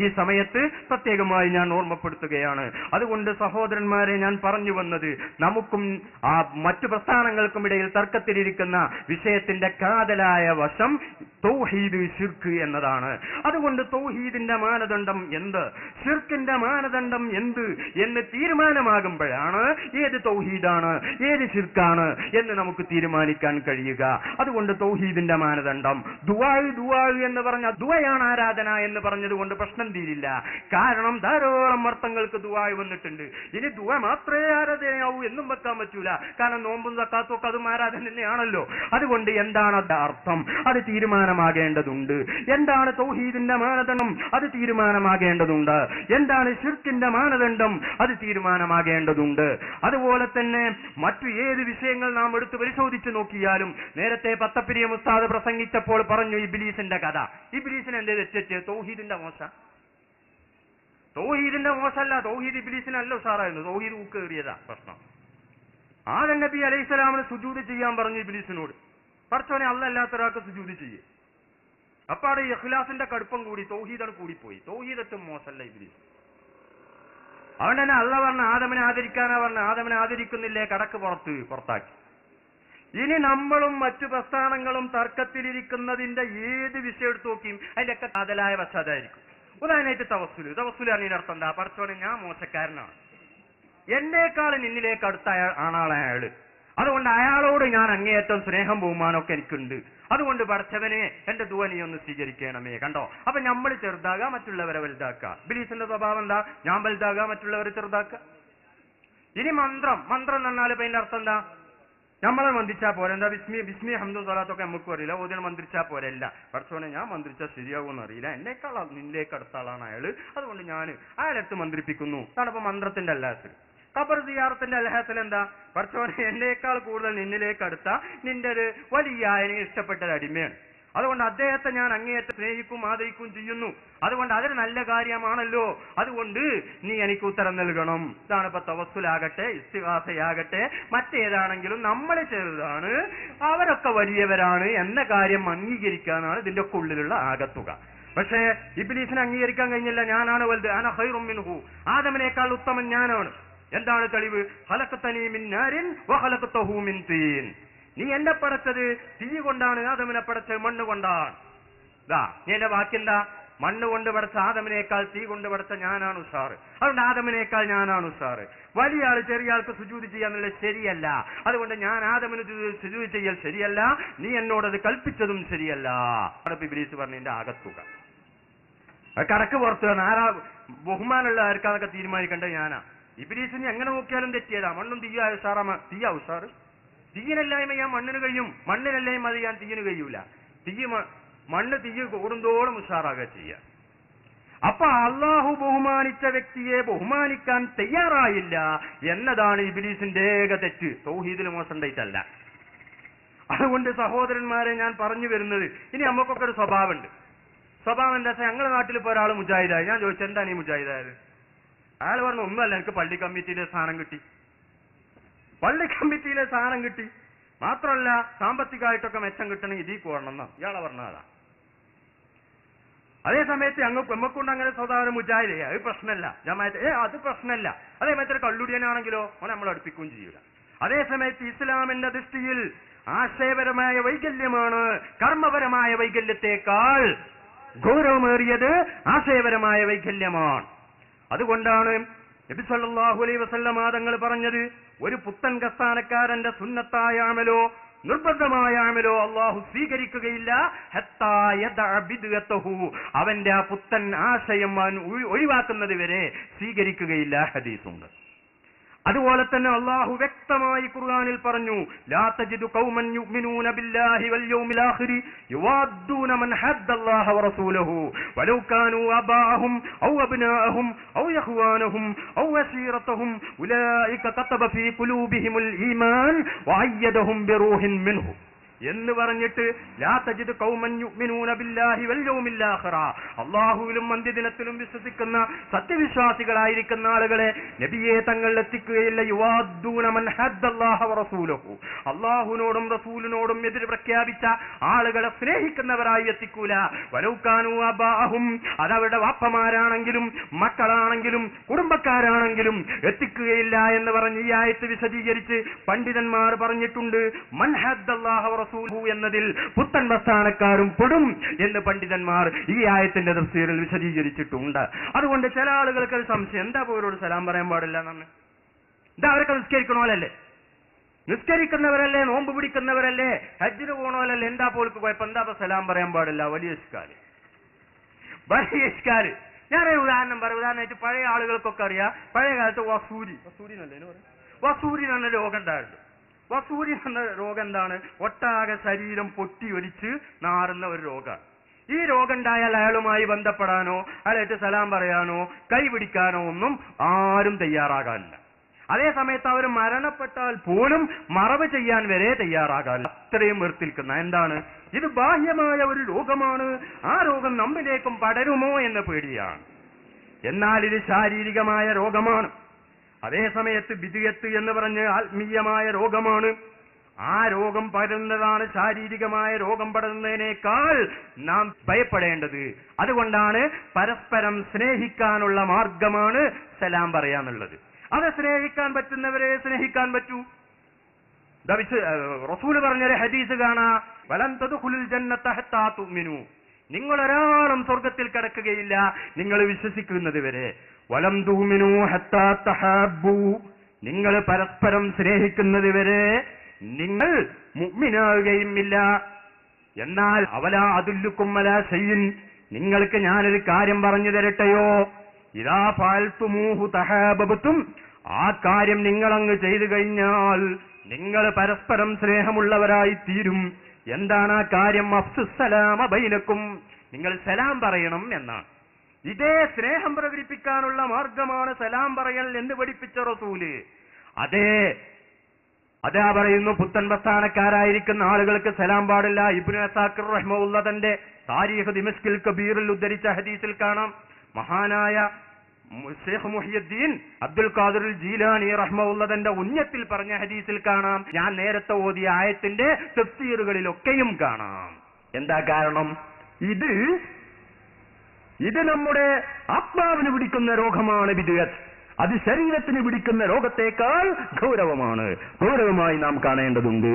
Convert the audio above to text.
ഈ സമയത്ത് പ്രത്യേകമായി ഞാൻ ഓർമ്മപ്പെടുത്തുകയാണ്. അതുകൊണ്ട് സഹോദരന്മാരെ, ഞാൻ പറഞ്ഞു വന്നത്, നമുക്കും മറ്റു പ്രസ്ഥാനങ്ങൾക്കും ഇടയിൽ തർക്കത്തിലിരിക്കുന്ന വിഷയത്തിന്റെ കാതലായ വശം തൗഹീദ് ശിർക്ക് എന്നതാണ്. അതുകൊണ്ട് തൗഹീദിന്റെ മാനദണ്ഡം എന്ത്, ശിർക്കിന്റെ മാനദണ്ഡം എന്ത് എന്ന് തീരുമാനമാകുമ്പോഴാണ് ഏത് തൗഹീദാണ് ഏത് ശിർക്കാണ് എന്ന് നമുക്ക് തീരുമാനിക്കാൻ കഴിയുക. അതുകൊണ്ട് തൗഹീദിന്റെ മാനദണ്ഡം ദുആ എന്ന് പറഞ്ഞ ദുആയാണ് ആരാധന എന്ന് പറഞ്ഞതുകൊണ്ട് പ്രശ്നം തീരില്ല. കാരണം ധാരാളം അർത്ഥങ്ങൾക്ക് ദുആ വന്നിട്ടുണ്ട്. ഇനി ദുആ മാത്രമേ ആരാധനയാവൂ എന്നും വെക്കാൻ പറ്റൂല. കാരണം നോമ്പും സക്കാത്തും ഒക്കെ അതും ആരാധന തന്നെയാണല്ലോ. അതുകൊണ്ട് എന്താണ് അർത്ഥം, അത് തീരുമാനമാകേണ്ടതുണ്ട്. എന്താണ് തൗഹീദിന്റെ മാനദണ്ഡം, അത് തീരുമാനമാകേണ്ടതുണ്ട്. എന്താണ് ശിർക്കിന്റെ മാനദണ്ഡം, അത് തീരുമാനമാകേണ്ടതുണ്ട്. അതുപോലെ തന്നെ മറ്റു ഏത് വിഷയങ്ങൾ നാം എടുത്ത് പരിശോധിച്ചു നോക്കിയാലും, നേരത്തെ പത്തപ്പിരിയ ഉസ്താദ് പ്രസംഗിച്ചപ്പോൾ പറഞ്ഞു ഇബ്ലീസിന്റെ കഥ. ഇബ്ലീസിന് എന്തേ തെറ്റ്? തൗഹീദിന്റെ മോശമല്ല, തൗഹീദ് ഇബ്ലീസിനല്ല ഉഷാറായിരുന്നു, തൗഹീദ് ഊക്കേറിയതാ പ്രശ്നം. ആദം നബി അലൈഹിസ്സലാമിന് സുജൂദ് ചെയ്യാൻ പറഞ്ഞു ഇബ്ലീസിനോട്. പടച്ചോനെ, അല്ലാത്ത ഒരാൾക്ക് സുജൂദ് ചെയ്യേ. അപ്പൊ അവിടെ ഇഖ്ലാസിന്റെ കടുപ്പം കൂടി, തൗഹീദാണ് കൂടിപ്പോയി. തൗഹീദ് ഏറ്റവും മോശമല്ല ഇബ്ലീസ്. അവൻ തന്നെ അള്ള പറഞ്ഞ ആദമിനെ ആദരിക്കാനാ പറഞ്ഞ, ആദമിനെ ആദരിക്കുന്നില്ലേ, കടക്ക് പുറത്താക്കി. ഇനി നമ്മളും മറ്റു പ്രസ്ഥാനങ്ങളും തർക്കത്തിലിരിക്കുന്നതിന്റെ ഏത് വിഷയം എടുത്തു നോക്കിയും അതിന്റെയൊക്കെ കാതലായ വശാതായിരിക്കും. ഉദാഹരണമായിട്ട് തവസ്സുല് അറിഞ്ഞതിനർത്ഥം എന്താ? പടച്ചോനെ, ഞാൻ മോശക്കാരനാണ്, എന്നേക്കാൾ നിന്നിലേക്ക് അടുത്ത ആണാണ് അയാള്, അതുകൊണ്ട് അയാളോട് ഞാൻ അങ്ങേയറ്റം സ്നേഹം ബഹുമാനമൊക്കെ എനിക്കുണ്ട്, അതുകൊണ്ട് പടച്ചവനെ എന്റെ ദുആ നീ ഒന്ന് സ്വീകരിക്കണമേ. കണ്ടോ? അപ്പൊ നമ്മൾ ചെറുതാകാ, മറ്റുള്ളവരെ വലുതാക്കുക. ഇബ്ലീസിന്റെ സ്വഭാവം എന്താ? ഞാൻ വലുതാകാ, മറ്റുള്ളവരെ ചെറുതാക്കുക. ഇനി മന്ത്രം എന്ന് പറഞ്ഞാൽ ഇപ്പൊ അതിന്റെ അർത്ഥം എന്താ? നമ്മളെ മന്ത്രിച്ചാ പോരെ. എന്താ ബിസ്മി ഹംദും സ്വലാത്തൊക്കെ നമുക്ക് അറിയില്ല, ഓതിനെ മന്ത്രിച്ചാ പോരല്ല. പടച്ചോനെ, ഞാൻ മന്ത്രിച്ചാൽ ശരിയാകുമെന്ന് അറിയില്ല, എന്നേക്കാൾ നിന്നിലേക്ക് അടുത്ത ആളാണ് അയാള്, അതുകൊണ്ട് ഞാൻ അയാളെടുത്ത് മന്ത്രിപ്പിക്കുന്നു. അതാണ് ഇപ്പൊ മന്ത്രത്തിന്റെ അല്ലാഹത്തിൽ. ഖബർ സിയാറത്തിന്റെ അൽഹാസിൽ എന്താ? പടച്ചോനെ, എന്നേക്കാൾ കൂടുതൽ നിന്നിലേക്ക് അടുത്ത നിന്റെ ഒരു വലിയ എനിക്ക് ഇഷ്ടപ്പെട്ട ഒരു അടിമയാണ്, അതുകൊണ്ട് അദ്ദേഹത്തെ ഞാൻ അങ്ങേയറ്റം സ്നേഹിക്കും ആദരിക്കും ചെയ്യുന്നു, അതുകൊണ്ട് അതൊരു നല്ല കാര്യമാണല്ലോ, അതുകൊണ്ട് നീ എനിക്ക് ഉത്തരം നൽകണം. ഇതാണ് ഇപ്പൊ തവസ്സുലാകട്ടെ, ഇസ്തിഗാസയാകട്ടെ, മറ്റേതാണെങ്കിലും നമ്മളെ ചെറുതാണ്, അവരൊക്കെ വലിയവരാണ് എന്ന കാര്യം അംഗീകരിക്കാനാണ് ഇതിന്റെ ഒക്കെ ഉള്ളിലുള്ള ആകത്തുക. പക്ഷേ ഇബ്ലീസിനെ അംഗീകരിക്കാൻ കഴിഞ്ഞില്ല. ഞാനാണ് വലുത്, അന ഖൈറും മിൻഹു, ആദമിനേക്കാൾ ഉത്തമൻ ഞാനാണ്. എന്താണ് തെളിവ്? ഖലഖതനി മിൻ നാരിൻ വഖലഖതഹു മിൻ തീൻ. നീ എന്നെ പടച്ചത് തീ കൊണ്ടാണ്, ആദമിനെ പടച്ചത് മണ്ണ് കൊണ്ടാണ്. നീ എന്റെ വാക്കെന്താ? മണ്ണ് കൊണ്ട് പടച്ച ആദമിനേക്കാൾ തീ കൊണ്ട് പടച്ച ഞാനാണ് ഉഷാറ്, അതുകൊണ്ട് ആദമിനേക്കാൾ ഞാനാണ് ഉഷാറ്. വലിയ ആള് ചെറിയ ആൾക്ക് സുജൂദ് ചെയ്യാന്നുള്ളത് ശരിയല്ല, അതുകൊണ്ട് ഞാൻ ആദമിന് സുജൂദ് ചെയ്യൽ ശരിയല്ല, നീ എന്നോടത് കൽപ്പിച്ചതും ശരിയല്ല. ഇബ്ലീസ് പറഞ്ഞതിന്റെ ആകത്തുക കടക്ക് പുറത്ത് ആരാ ബഹുമാനുള്ള ആർക്കാന്നൊക്കെ തീരുമാനിക്കേണ്ടത് ഞാനാ. ഇബ്ലീസിന് എങ്ങനെ നോക്കിയാലും തെറ്റിയതാ. മണ്ണും തീയാ ഉഷാറ്. തീയിനല്ലായ്മ ഞാൻ മണ്ണിന് കഴിയും, മണ്ണിനല്ലായ്മ അത് ഞാൻ തീയിന് കഴിയൂല. മണ്ണ് തീ കൂടുന്തോളം ഉഷാറാകുക ചെയ്യുക. അപ്പൊ അള്ളാഹു ബഹുമാനിച്ച വ്യക്തിയെ ബഹുമാനിക്കാൻ തയ്യാറായില്ല എന്നതാണ് ഇബ്ലീസിന്റെ ഏക തെറ്റ്, തൗഹീദിൽ മോശമുണ്ടായിട്ടല്ല. അതുകൊണ്ട് സഹോദരന്മാരെ, ഞാൻ പറഞ്ഞു വരുന്നത്, ഇനി നമുക്കൊക്കെ ഒരു സ്വഭാവമുണ്ട്. സ്വഭാവം എന്താ വെച്ചാൽ, ഞങ്ങളുടെ നാട്ടിൽ ഇപ്പോൾ ഒരാൾ മുജാഹിദായി. ഞാൻ ചോദിച്ചു, എന്താണ് ഈ മുജാഹിദായത്? അയാൾ പറഞ്ഞു, ഒന്നുമല്ല, എനിക്ക് പള്ളി കമ്മിറ്റിയിലെ സ്ഥാനം കിട്ടി. മാത്രമല്ല സാമ്പത്തികമായിട്ടൊക്കെ മെച്ചം കിട്ടണമെങ്കിൽ ഇതിൽ കൂടണമെന്നോ ഇയാളെ പറഞ്ഞതാ. അതേ സമയത്ത് എമ്മക്കൊണ്ട് അങ്ങനെ സ്വഭാവം മുജാഹിദ്, അത് പ്രശ്നമല്ല. ജമാഅത്ത് അത് പ്രശ്നമല്ല. അതേമാതിരി കള്ളുടിയനാണെങ്കിലോ അവനെ നമ്മൾ അടുപ്പിക്കുകയും ചെയ്യൂല. അതേ സമയത്ത് ഇസ്ലാമിന്റെ ദൃഷ്ടിയിൽ ആശയപരമായ വൈകല്യമാണ് കർമ്മപരമായ വൈകല്യത്തെക്കാൾ ഗൗരവമേറിയത് ആശയപരമായ വൈകല്യമാണ്. അതുകൊണ്ടാണ് നബി സല്ലല്ലാഹു അലൈഹി വസല്ലം തങ്ങൾ പറഞ്ഞത്, ഒരു പുത്തൻ കസ്ഥാനക്കാരന്റെ സുന്നത്തായ അമലോ നിർബന്ധമായ അമലോ അള്ളാഹു സ്വീകരിക്കുകയില്ല ഹത്താ യദഅ ബിദ്അതഹു, അവന്റെ ആ പുത്തൻ ആശയം ഒഴിവാക്കുന്നത് വരെ സ്വീകരിക്കുകയില്ല. ഹദീസുണ്ട്. അതുപോലെ തന്നെ അള്ളാഹു വ്യക്തമായി ഖുർആനിൽ പറഞ്ഞു, ലാ തജിദു ഖൗമൻ യുഅ്മിനൂന ബില്ലാഹി വൽ യൗമിൽ ആഖിരി യുവാദ്ദൂന മൻ ഹദ്ദല്ലാഹ വറസൂലഹു വലൗ കാനൂ അബാഅഹും ഔ അബ്നാഅഹും ഔ ഇഖ്വാനഹും ഔ അശീറതഹും ഉലൈക കതബ ഫീ ഖുലൂബിഹിമുൽ ഈമാൻ വഅയ്യദഹും ബിറൂഹിൻ മിൻഹു. എന്ന് പറഞ്ഞിട്ട് ലാ തജിദു ഖൗമൻ യുഅ്മിനൂന ബില്ലാഹി വൽ യൗമിൽ ആഖിറ, അല്ലാഹുവിലും അന്ത്യദിനത്തിലും വിശ്വസിക്കുന്ന സത്യവിശ്വാസികളായിരിക്കുന്ന ആളുകളെ നബിയെ തങ്ങൾ എത്തിക്കുകയില്ല. യുവാദ്ദൂന മൻ ഹദ്ദല്ലാഹ വറസൂലഹു, അല്ലാഹുവിനോടും റസൂലിനോടും എതിര് പ്രഖ്യാപിച്ച ആളുകളെ സ്നേഹിക്കുന്നവരായി എത്തിക്കൂല. വലൗകാനു അബാഅഹും, അതവരുടെ വാപ്പമാരാണെങ്കിലും മക്കളാണെങ്കിലും കുടുംബക്കാരാണെങ്കിലും എത്തിക്കുകയില്ല എന്ന് പറഞ്ഞ് ഈ ആയത്ത് വിശദീകരിച്ച് പണ്ഡിതന്മാർ പറഞ്ഞിട്ടുണ്ട്. മൻ ഹദ്ദല്ലാഹ വറസൂലഹു എന്നതിൽ പുത്തൻ പ്രസ്ഥാനക്കാരും പെടും എന്ന് പണ്ഡിതന്മാർ ഈ ആയത്തിന്റെ തഫ്സീറിൽ വിശദീകരിച്ചിട്ടുണ്ട്. അതുകൊണ്ട് ചില ആളുകൾക്ക് ഒരു സംശയം, എന്താ പോരോട് സലാം പറയാൻ പാടില്ല എന്നാണ്? എന്താ അവരൊക്കെ നിസ്കരിക്കണോലല്ലേ, നിസ്കരിക്കുന്നവരല്ലേ, നോമ്പ് പിടിക്കുന്നവരല്ലേ, ഹജ്ജിന് പോണോലല്ലേ, എന്താ പോൾക്ക് കുഴപ്പം, എന്താ സലാം പറയാൻ പാടില്ല? വലിയ ഇഷ്കാല്. ഞാനൊരു ഉദാഹരണം പറയാം. ഉദാഹരണമായിട്ട് പഴയ ആളുകൾക്കൊക്കെ അറിയാം, പഴയ കാലത്ത് വസൂരി എന്ന രോഗം ഉണ്ടായിരുന്നു. വസൂരി എന്ന രോഗം എന്താണ്? ഒട്ടാകെ ശരീരം പൊട്ടി ഒലിച്ച് നാറുന്ന ഒരു രോഗമാണ്. ഈ രോഗം ഉണ്ടായാൽ അയാളുമായി ബന്ധപ്പെടാനോ അയാളായിട്ട് സലാം പറയാനോ കൈ പിടിക്കാനോ ഒന്നും ആരും തയ്യാറാകാനില്ല. അതേ സമയത്ത് അവർ മരണപ്പെട്ടാൽ പോലും മറവ് ചെയ്യാൻ വരെ തയ്യാറാകാനില്ല. അത്രയും വെറുത്തിരിക്കുന്ന എന്താണ്? ഇത് ബാഹ്യമായ ഒരു രോഗമാണ്, ആ രോഗം നമ്മിലേക്കും പടരുമോ എന്ന പേടിയാണ്. എന്നാൽ ഇത് ശാരീരികമായ രോഗമാണ്. അതേ സമയത്ത് ബിദ്അത്ത് എന്ന് പറഞ്ഞ് ആത്മീയമായ രോഗമാണ്. ആ രോഗം പടരുന്നതാണ് ശാരീരികമായ രോഗം പടരുന്നതിനേക്കാൾ നാം ഭയപ്പെടേണ്ടത്. അതുകൊണ്ടാണ് പരസ്പരം സ്നേഹിക്കാനുള്ള മാർഗമാണ് സലാം പറയാന്നുള്ളത്. അത് സ്നേഹിക്കാൻ പറ്റുന്നവരെ സ്നേഹിക്കാൻ പറ്റൂ. റസൂല് പറഞ്ഞൊരു ഹദീസ് കാണാ, വലൻ തദ്ഖുലുൽ ജന്നത ഹത്താ തുഅ്മിനു, നിങ്ങൾ ഒരാളും സ്വർഗത്തിൽ കടക്കുകയില്ല നിങ്ങൾ വിശ്വസിക്കുന്നത് വരെ. വലം തുഅ്മിനു ഹത്താ തഹബ്ബു, നിങ്ങൾ പരസ്പരം സ്നേഹിക്കുന്നത് വരെ നിങ്ങൾ മുഅ്മിനാകുകയുമില്ല. എന്നാൽ അവലാ അദുല്ലുക്കും അലാ ശൈഇൻ, നിങ്ങൾക്ക് ഞാനൊരു കാര്യം പറഞ്ഞു തരട്ടെയോ? ഇദാ ഫഅൽതുമൂഹു തഹാബബതും, ആ കാര്യം നിങ്ങളങ്ങ് ചെയ്തു കഴിഞ്ഞാൽ നിങ്ങൾ പരസ്പരം സ്നേഹമുള്ളവരായി തീരും. എന്താണ് ആ കാര്യം? അഫ്സുസ്സലാമ ബൈനക്കും, നിങ്ങൾ സലാം പറയണം എന്നാണ്. ഇതേ സ്നേഹം പ്രകടിപ്പിക്കാനുള്ള മാർഗമാണ് സലാം പറയൽ എന്ന് പഠിപ്പിച്ച റസൂല്. അതാ പറയുന്നു, പുത്തൻ പ്രസ്ഥാനക്കാരായിരിക്കുന്ന ആളുകൾക്ക് സലാം പാടില്ല. ഇബ്നു അസാക്കിർ റഹ്മഹുള്ള തന്റെ താരീഖ് ദിമസ്കിൽ കബീറിൽ ഉദ്ധരിച്ച ഹദീസിൽ കാണാം, മഹാനായ ശൈഖ് മുഹിയുദ്ദീൻ അബ്ദുൽ ഖാദിർ ജീലാനി റഹ്മഹുള്ള തന്റെ ഉന്നത്തിൽ പറഞ്ഞ ഹദീസിൽ കാണാം. ഞാൻ നേരത്തെ ഓതിയ ആയത്തിന്റെ തഫ്സീറുകളിലൊക്കെയും കാണാം. എന്താ കാരണം? ഇത് നമ്മുടെ ആത്മാവിന് പിടിക്കുന്ന രോഗമാണ് ബിദ്അത്ത്. അത് ശരീരത്തിന് പിടിക്കുന്ന രോഗത്തേക്കാൾ ഗൗരവമായി നാം കാണേണ്ടതുണ്ട്.